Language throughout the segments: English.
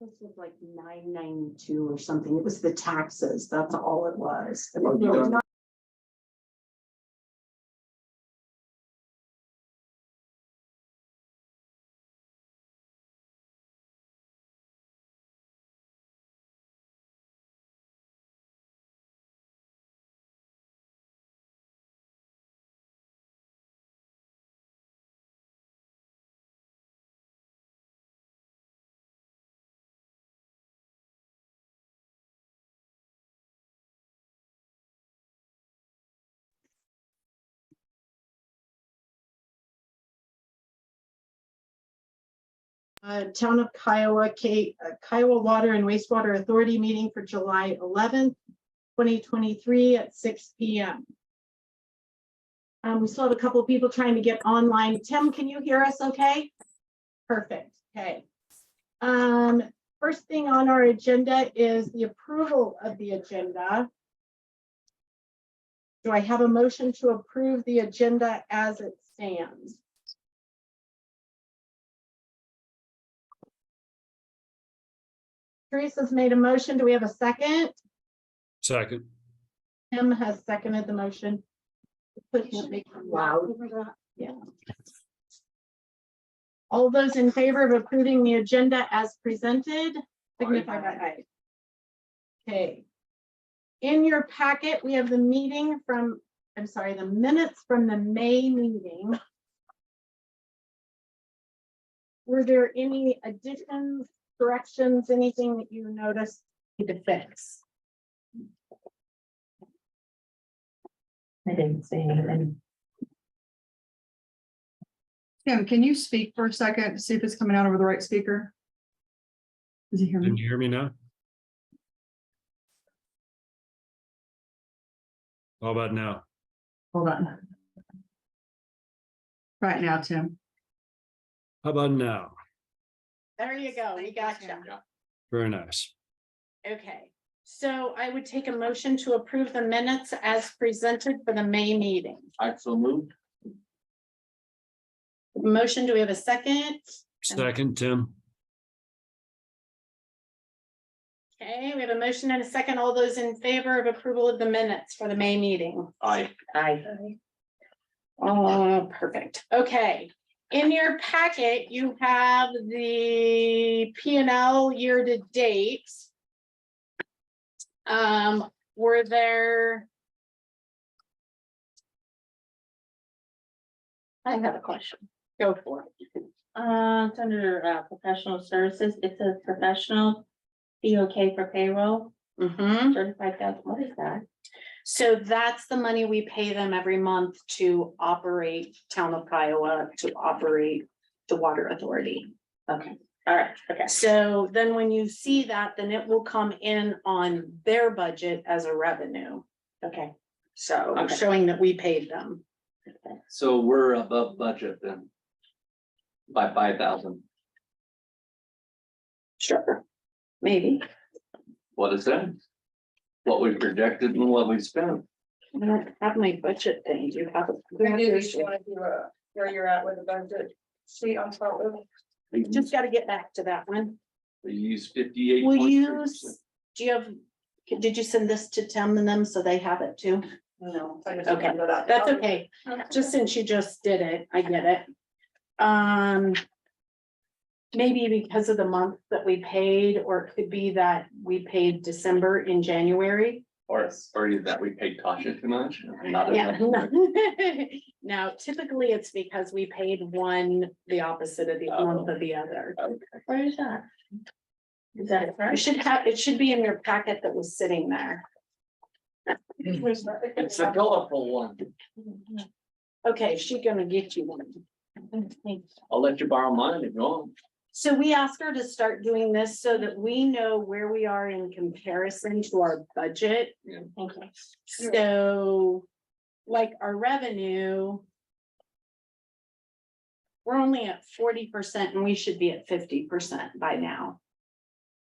This was like 992 or something. It was the taxes. That's all it was. It was you really don't- not- Town of Kiowa, Kiowa Water and Wastewater Authority meeting for July 11th, 2023 at 6 p.m. We still have a couple of people trying to get online. Tim, can you hear us okay? Perfect. Okay. First thing on our agenda is the approval of the agenda. Do I have a motion to approve the agenda as it stands? Teresa's made a motion. Do we have a second? Second. Tim has seconded the motion. Please make it loud. Yeah. All those in favor of approving the agenda as presented, signify by aye. Okay. In your packet, we have the meeting from, I'm sorry, the minutes from the May meeting. Were there any additions, corrections, anything that you noticed need to fix? I didn't say anything. Tim, can you speak for a second to see if it's coming out over the right speaker? Does he hear Can me? you hear me now? How about now? Hold on. Right now, Tim. How about now? There you go. We got you. Very nice. Okay, so I would take a motion to approve the minutes as presented for the May meeting. I so moved. Motion, do we have a second? Second, Tim. Okay, we have a motion and a second. All those in favor of approval of the minutes for the May meeting? Aye. Perfect. Okay. In your packet, you have the P&L year to date. Were there? I have a question. Go for it. It's under professional services. It says professional be okay for payroll, Mhm. 35,000. What is that? So that's the money we pay them every month to operate Town of Kiowa, to operate the water authority. Okay, all right, okay. So then when you see that, then it will come in on their budget as a revenue. Okay. So Okay. showing that we paid them. So we're above budget then. By 5,000. Sure. Maybe. What is that? What we projected and what we spent. I don't have my budget thing. Do you have it? Maybe you just want to do where you're at with the budget sheet on top of it. We Just got to get back to that one. use 58. Will you, do you have, did you send this to Tim and them so they have it too? No. I just Okay, remember that. that's okay. Just since you just did it, I get it. Maybe because of the month that we paid, or it could be that we paid December in January. Or that we paid Tasha too much. Not Yeah. enough. Now, typically it's because we paid one the opposite of the month of the other. Where is that? Is that You right? should have, it should be in your packet that was sitting there. Where's that? It's a colorful one. Okay, she's gonna get you one. I'll let you borrow mine if you want. So we asked her to start doing this so that we know where we are in comparison to our budget. Okay. So, like our revenue. We're only at 40% and we should be at 50% by now.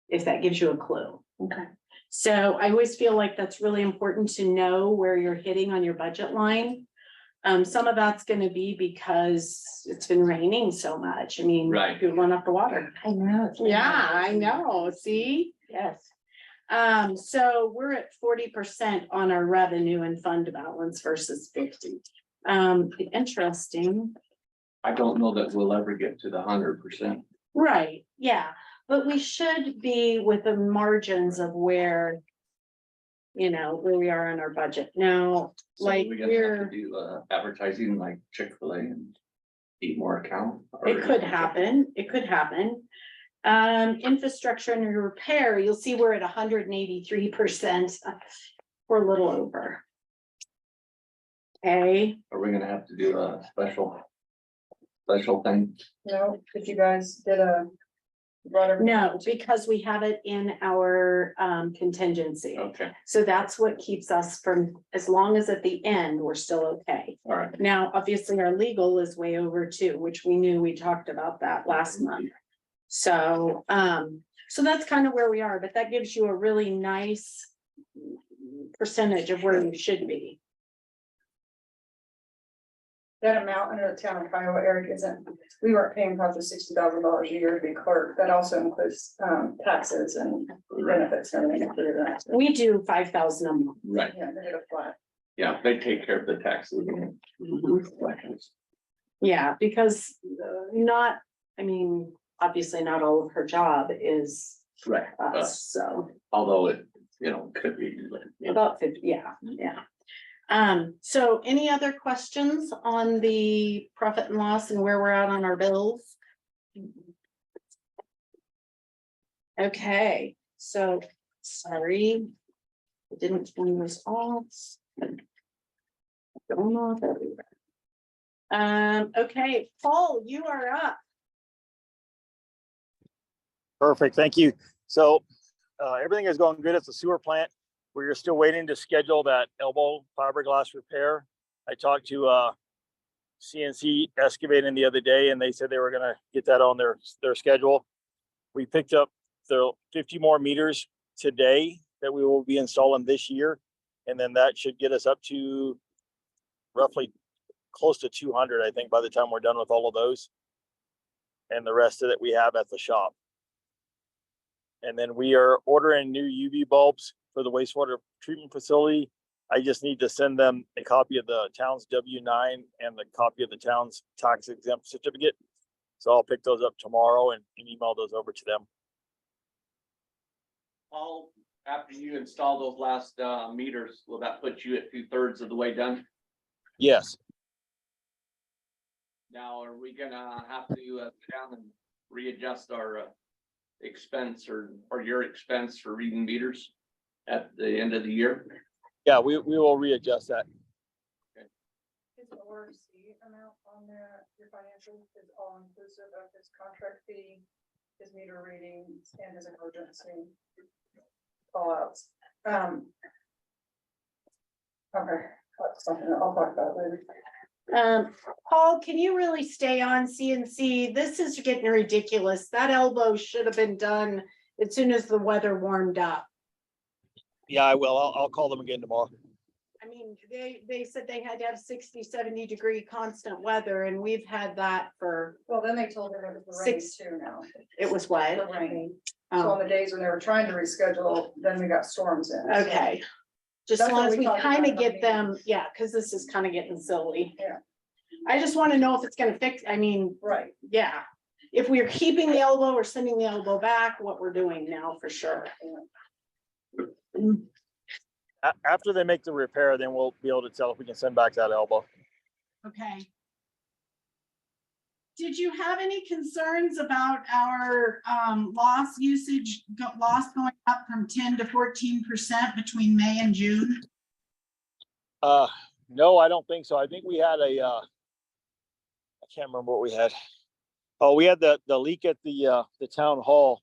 If that gives you a clue. Okay. So I always feel like that's really important to know where you're hitting on your budget line. Some of that's gonna be because it's been raining so much. I mean, Right. people run up the water. I know. Yeah, I know, see? Yes. So we're at 40% on our revenue and fund balance versus 50. Interesting, I don't know that we'll ever get to the 100%. right, yeah, but we should be with the margins of where. You know, where we are in our budget now, So like we're gonna have to we're, do advertising like Chick-fil-A and eat more account. it could happen, it could happen. Infrastructure and repair, you'll see we're at 183%. We're a little over. Okay, Are we gonna have to do a special thing? No, if you guys did a. no, because we have it in our contingency. Okay, So that's what keeps us from, as long as at the end, we're still okay. all right. Now, obviously, our legal is way over too, which we knew, we talked about that last month. So, so that's kind of where we are, but that gives you a really nice percentage of where you should be. That amount under the town of Kiowa, Eric, isn't, we weren't paying probably $60,000 a year to be clerk. That also includes taxes and benefits and everything included in that. We do 5,000 a month. Right, Yeah, they did a flat. yeah, they take care of the taxes. Yeah, because not, I mean, obviously not all of her job is Right, us, so although it, could be. about 50, yeah, yeah. So any other questions on the profit and loss and where we're at on our bills? Okay, so, sorry. I didn't turn this off. Don't know if everywhere. Okay, Paul, you are up. Perfect, thank you. So everything is going good at the sewer plant. We're still waiting to schedule that elbow fiberglass repair. I talked to CNC Excavating the other day, and they said they were gonna get that on their schedule. We picked up the 50 more meters today that we will be installing this year, and then that should get us up to roughly close to 200, I think, by the time we're done with all of those. And the rest of it we have at the shop. And then we are ordering new UV bulbs for the wastewater treatment facility. I just need to send them a copy of the town's W-9 and the copy of the town's tax exempt certificate. So I'll pick those up tomorrow and email those over to them. Paul, after you install those last meters, will that put you at 2/3 of the way done? Yes. Now, are we gonna have to sit down and readjust our expense or your expense for reading meters at the end of the year? Yeah, we will readjust that. His ORC amount on there, your financials is all inclusive of his contract fee, his meter readings, and his emergency call outs. Okay, that's something I'll talk about later. Paul, can you really stay on CNC? This is getting ridiculous. That elbow should have been done as soon as the weather warmed up. Yeah, I will. I'll call them again tomorrow. I mean, they said they had to have 60, 70 degree constant weather, and we've had that for, Well, then they told him it was the rain 6 too now. it was what? The rain. So on Oh, the days when they were trying to reschedule, then we got storms in. so- okay. Just as That's long what as we we talked kind about of in the get meeting. them, yeah, because this is kind of getting silly. Yeah. I just want to know if it's gonna fix, I mean, Right. yeah. If we're keeping the elbow or sending the elbow back, what we're doing now for sure. After they make the repair, then we'll be able to tell if we can send back that elbow. Okay. Did you have any concerns about our loss usage, loss going up from 10 to 14% between May and June? No, I don't think so. I think we had I can't remember what we had. Oh, we had the leak at the town hall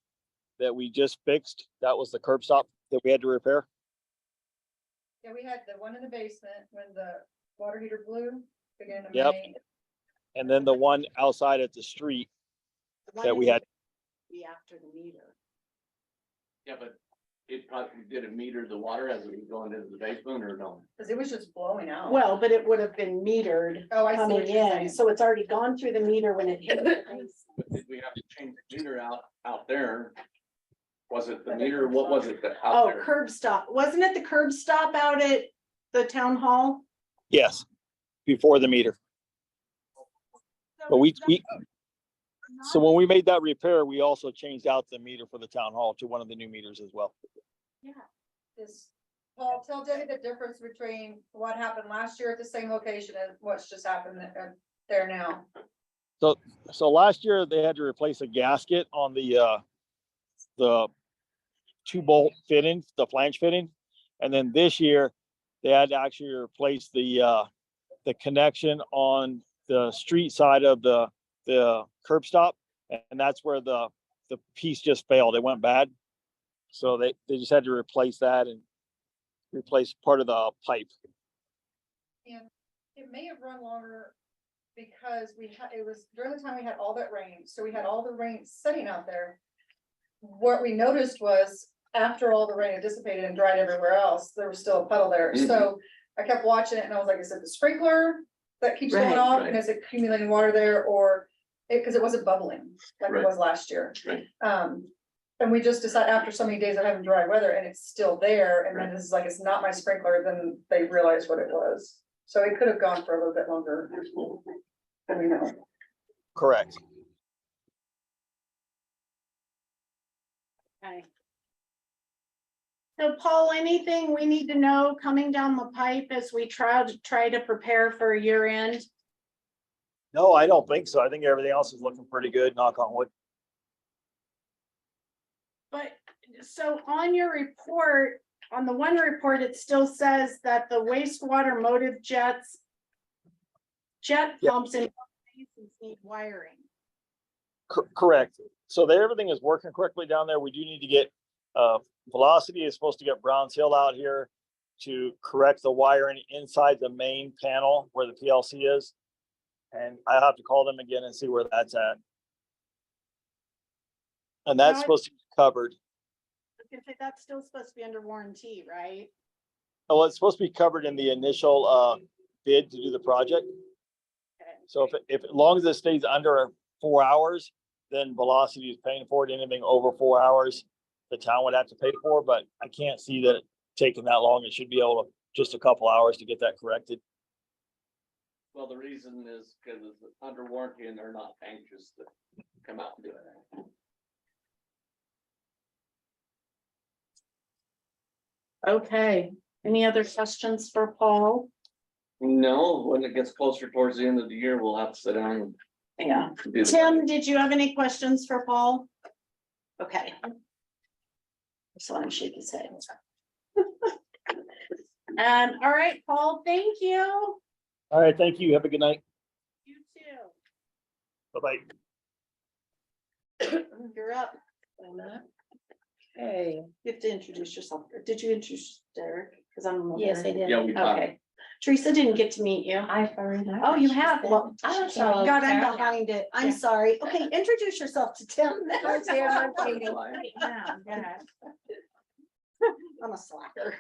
that we just fixed. That was the curb stop that we had to repair. Yeah, we had the one in the basement when the water heater blew, beginning of Yep. May. And then the one outside at the street The that one we in had. Be after the meter. Yeah, but it probably did it meter the water as it was going into the basement or no? Cause it was just blowing out. Well, but it would have been metered Oh, I see coming what you're in, saying. so it's already gone through the meter when it hit. the place. But did we have to change the meter out there? Was it the meter? What was it that out Oh, there? curb stop. Wasn't it the curb stop out at the town hall? Yes, before the meter. But so when we made that repair, we also changed out the meter for the town hall to one of the new meters as well. Is, Paul, tell Debbie the difference between what happened last year at the same location and what's just happened there now. So last year they had to replace a gasket on the 2-bolt fitting, the flange fitting. And then this year they had to actually replace the connection on the street side of the curb stop. And that's where the piece just failed. It went bad. So they just had to replace that and replace part of the pipe. And it may have run longer because it was during the time we had all that rain, so we had all the rain sitting out there. What we noticed was after all the rain had dissipated and dried everywhere else, there was still a puddle there, so I kept watching it and I was like, is it the sprinkler that keeps going Right, off right. and is it accumulating water there, or because it wasn't bubbling like Right. it was last year. Right. And we just decided after so many days of having dry weather and it's still there, and then this is like, it's not my sprinkler, then they realized what it was. So it could have gone for a little bit longer. Than we know. Correct. Okay. So Paul, anything we need to know coming down the pipe as we try to prepare for year end? No, I don't think so. I think everything else is looking pretty good, knock on wood. But so on your report, on the one report, it still says that the wastewater motive jet Yep. pumps and need wiring. Correct. So everything is working correctly down there. We do need to get, Velocity is supposed to get Browns Hill out here to correct the wiring inside the main panel where the PLC is. And I have to call them again and see where that's at. And that's Now, supposed to be covered. I was gonna say, that's still supposed to be under warranty, right? Oh, it's supposed to be covered in the initial, bid to do the project. Okay. So if as long as it stays under 4 hours, then Velocity is paying for it. Anything over 4 hours, the town would have to pay for, but I can't see that taking that long. It should be able to just a couple hours to get that corrected. Well, the reason is because it's under warranty and they're not anxious to come out and do it. Okay, any other questions for Paul? No, when it gets closer towards the end of the year, we'll have to sit down and Yeah. do the- Tim, did you have any questions for Paul? Okay. So I'm shaking his head. All right, Paul, thank you. All right, thank you. Have a good night. You too. Bye-bye. You're up. Wait a minute. Okay, you have to introduce yourself. Did you introduce Derek? Because I'm. Yes, I did. Yeah, we talked. Okay. Teresa didn't get to meet you. I've already. Oh, you have? Well, I'm sorry. God, I'm behind it. I'm Yeah. sorry. Okay, introduce yourself to Tim. Hi, Tim. I'm Katie. I'm a slacker.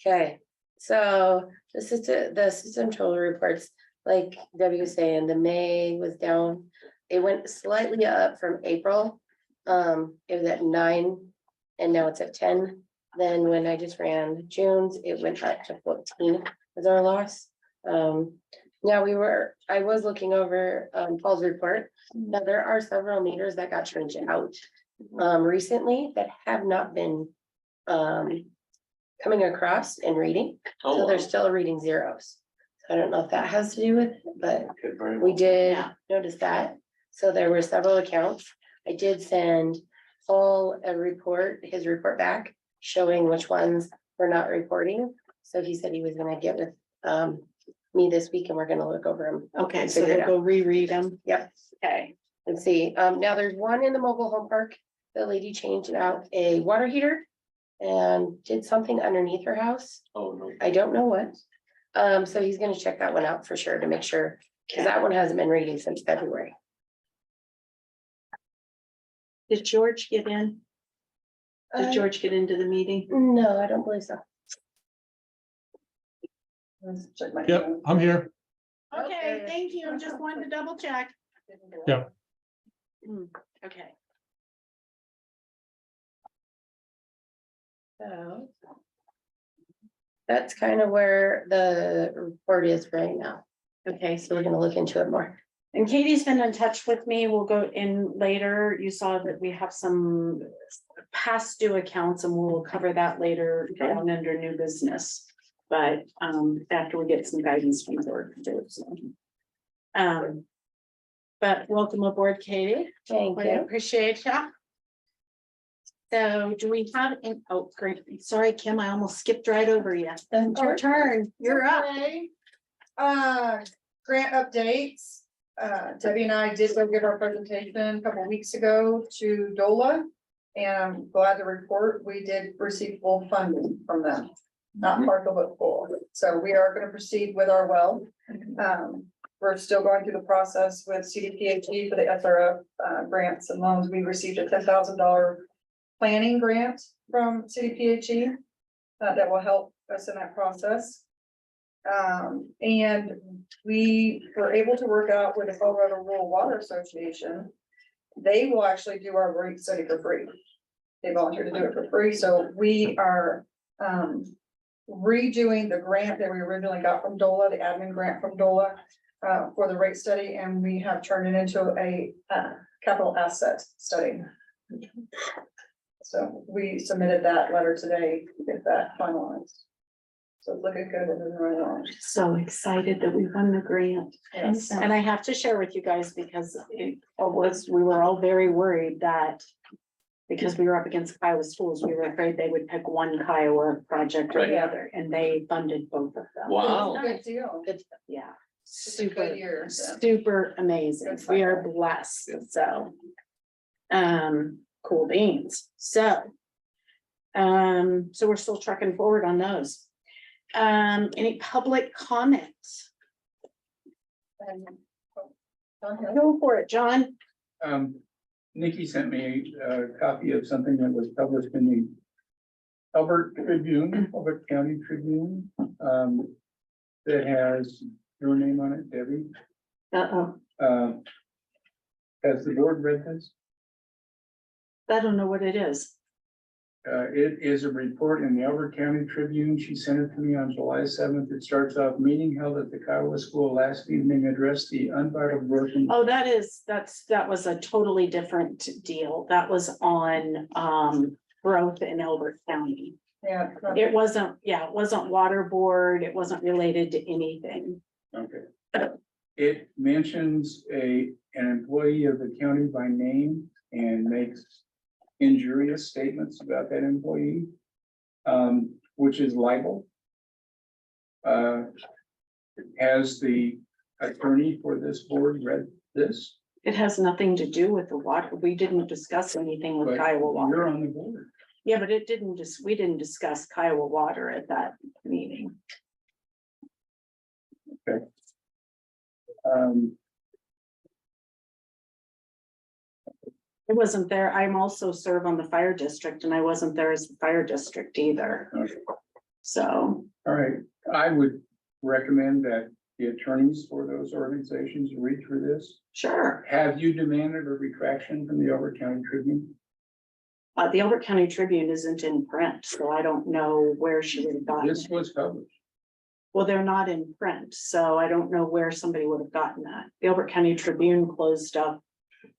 Okay, so the system total reports, like Debbie was saying, the May was down. It went slightly up from April. It was at 9 and now it's at 10. Then when I just ran June's, it went up to 14 was our loss. Now I was looking over Paul's report. Now there are several meters that got changed out recently that have not been coming across and reading. Oh, So wow. they're still reading zeros. So I don't know if that has to do with it, but Could very we well. did Yeah. notice that. So there were several accounts. I did send Paul his report back, showing which ones were not reporting. So he said he was gonna get with me this week and we're gonna look over them. Okay, and so figure it we'll out. go reread them. Yep. Okay. And see, now there's one in the mobile home park. The lady changed out a water heater and did something underneath her house. Oh, no. I don't know what. So he's gonna check that one out for sure to make sure, because that one hasn't been reading since February. Did George get in? Did George get into the meeting? No, I don't believe so. Let's check my Yep, email. I'm here. Okay, thank you. Just wanted to double check. Yeah. Okay. So. That's kind of where the report is right now. Okay, so we're gonna look into it more. And Katie's been in touch with me. We'll go in later. You saw that we have some past due accounts and we'll cover that later down under new business. But after we get some guidance from the board to do it. So. But welcome aboard, Katie. Thank We you. appreciate you. So do we have, oh, great. Sorry, Kim, I almost skipped right over you. Your turn. You're up. Okay. Grant updates. Debbie and I did go give our presentation a couple weeks ago to DOLA. And I'm glad to report we did receive full funding from them, not partial but full. So we are gonna proceed with our well. We're still going through the process with CDPHE for the SRF grants and loans. We received a $10,000 planning grant from CDPHE that will help us in that process. And we were able to work out with the Colorado Rural Water Association. They will actually do our rate study for free. They volunteered to do it for free, so we are redoing the grant that we originally got from DOLA, the admin grant from DOLA, for the rate study, and we have turned it into a capital asset study. So we submitted that letter today to get that finalized. So it's looking good and moving right along. So excited that we won the grant. Yes. And I have to share with you guys because we were all very worried that because we were up against Kiowa schools, we were afraid they would pick one Kiowa project or the Right. other, and they funded both of them. Wow. Good deal. Good, yeah, It's a good super, year, yeah. super amazing. Good We are cycle. blessed, so. Cool beans, so. So we're still trucking forward on those. Any public comments? Go for it, John. Nikki sent me a copy of something that was published in the Albert Tribune, Albert County Tribune, that has your name on it, Debbie. Uh-oh, Has the board read this? I don't know what it is. It is a report in the Albert County Tribune. She sent it to me on July 7th. It starts off, meeting held at the Kiowa School last evening addressed the unvital broken. Oh, that was a totally different deal. That was on, growth in Elbert County. Yeah. It wasn't, it wasn't water board. It wasn't related to anything. Okay. It mentions an employee of the county by name and makes injurious statements about that employee, which is libel. Has the attorney for this board read this? It has nothing to do with the water. We didn't discuss anything with But Kiowa you're water. on the board. Yeah, but we didn't discuss Kiowa water at that meeting. I wasn't there. I'm also serve on the fire district and I wasn't there as the fire district either. Okay. So, All right, I would recommend that the attorneys for those organizations read through this. sure. Have you demanded a retraction from the Albert County Tribune? The Elbert County Tribune isn't in print, so I don't know where she would have gotten This it. was published. Well, they're not in print, so I don't know where somebody would have gotten that. The Elbert County Tribune closed up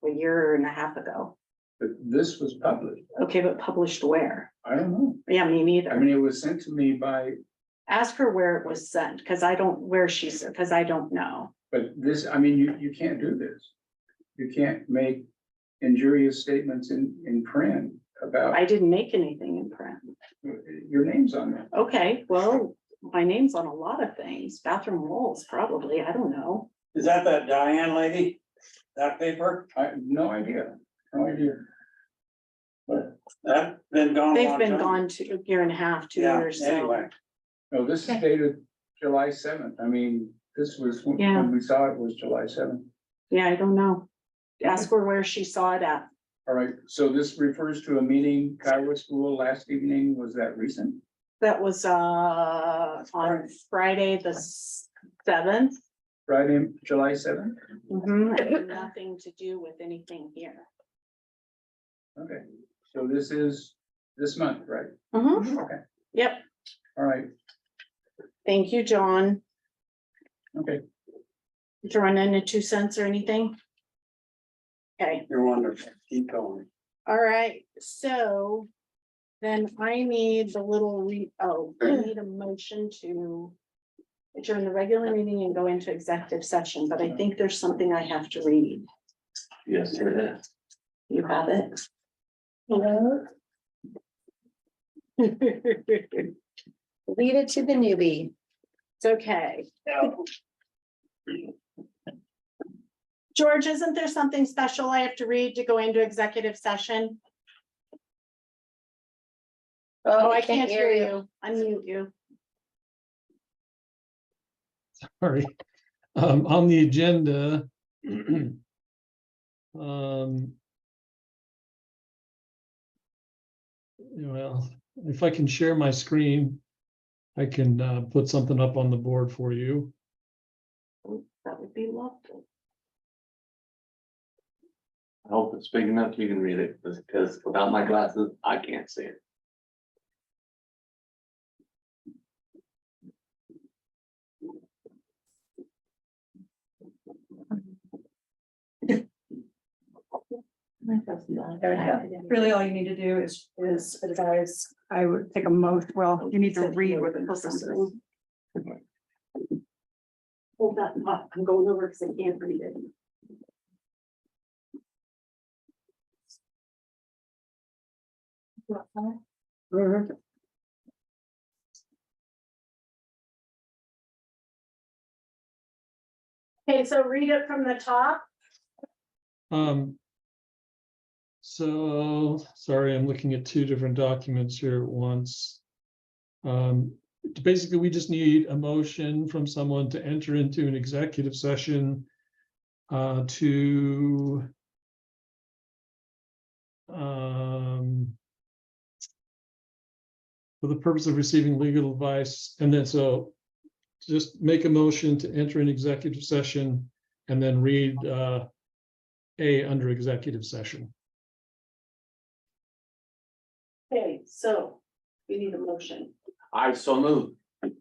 a year and a half ago. But this was published. Okay, but published where? I don't know. Yeah, me I neither. mean, it was sent to me by, Ask her where it was sent, because I don't, because I don't know. but this, I mean, you can't do this. You can't make injurious statements in print about I didn't make anything in print. your name's on there. Okay, well, my name's on a lot of things, bathroom walls, probably, I don't know. Is that Diane lady? That paper? I have no idea, no idea. But, That been gone a They've long been time. gone to a year and a half, 2 Yeah, years, so. anyway. no, this is dated July 7th. I mean, this was when Yeah. when we saw it was July 7th. Yeah, I don't know. Ask her where she saw it at. All right, so this refers to a meeting, Kiowa School last evening, was that recent? That was on Friday, the 7th. Friday, July 7th? It had nothing to do with anything here. Okay, so this is this month, right? Okay, Yep, all right, thank you, John. okay. Did you run into 2 cents or anything? Okay. You're wonderful. Keep going. All right, so then I need the little I need a motion to adjourn the regular meeting and go into executive session, but I think there's something I have to read. Yes, it is. You have it? No, lead it to the newbie. It's okay. George, isn't there something special I have to read to go into executive session? Oh, I can't hear you. Unmute you. Sorry. On the agenda. Well, if I can share my screen, I can put something up on the board for you. That would be lovely. I hope it's big enough you can read it, because without my glasses, I can't see it. Really, all you need to do is advise, I would take a motion, well, you need to read what the purpose is. Hold that up. I'm going over because I can't read it. Okay, so read it from the top. So, sorry, I'm looking at 2 different documents here at once. Basically, we just need a motion from someone to enter into an executive session to for the purpose of receiving legal advice, and then so just make a motion to enter an executive session and then read A under executive session. Okay, so you need a motion. I so move. And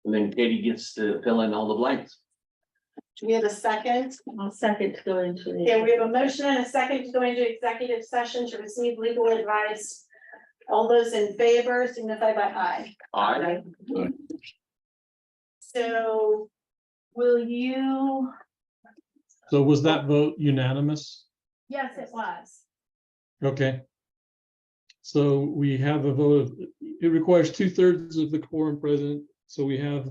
then Katie gets to fill in all the blanks. Do we have a second? I'll second to go into the. Okay, we have a motion and a second to go into executive session to receive legal advice. All those in favor signify by aye. Aye. So will you? So was that vote unanimous? Yes, it was. Okay. So we have a vote of, it requires 2/3 of the quorum present, so we have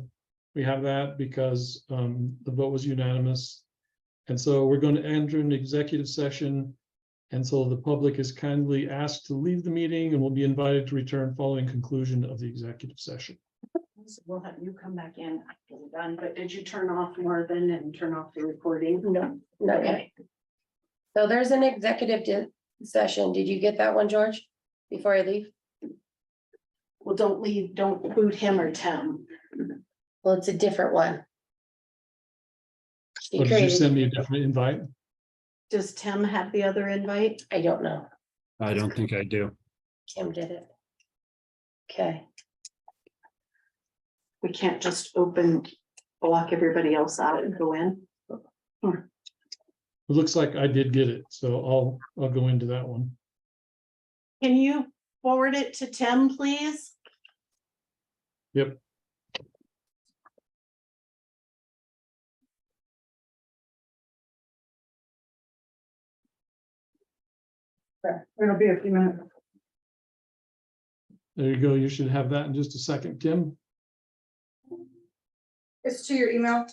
that because the vote was unanimous. And so we're going to enter an executive session. And so the public is kindly asked to leave the meeting and will be invited to return following conclusion of the executive session. We'll have you come back in after we're done, but did you turn off Marvin and turn off the recording? No, not yet. Okay. So there's an executive session. Did you get that one, George? Before I leave? Well, don't leave, don't boot him or Tim. Well, it's a different one. He Or did you created- send me a different invite? Does Tim have the other invite? I don't know. I don't think I do. Kim did it. Okay, We can't just block everybody else out and go in. It looks like I did get it, so I'll go into that one. Can you forward it to Tim, please? Yep. It'll be a few minutes. There you go. You should have that in just a second, Kim. It's to your email.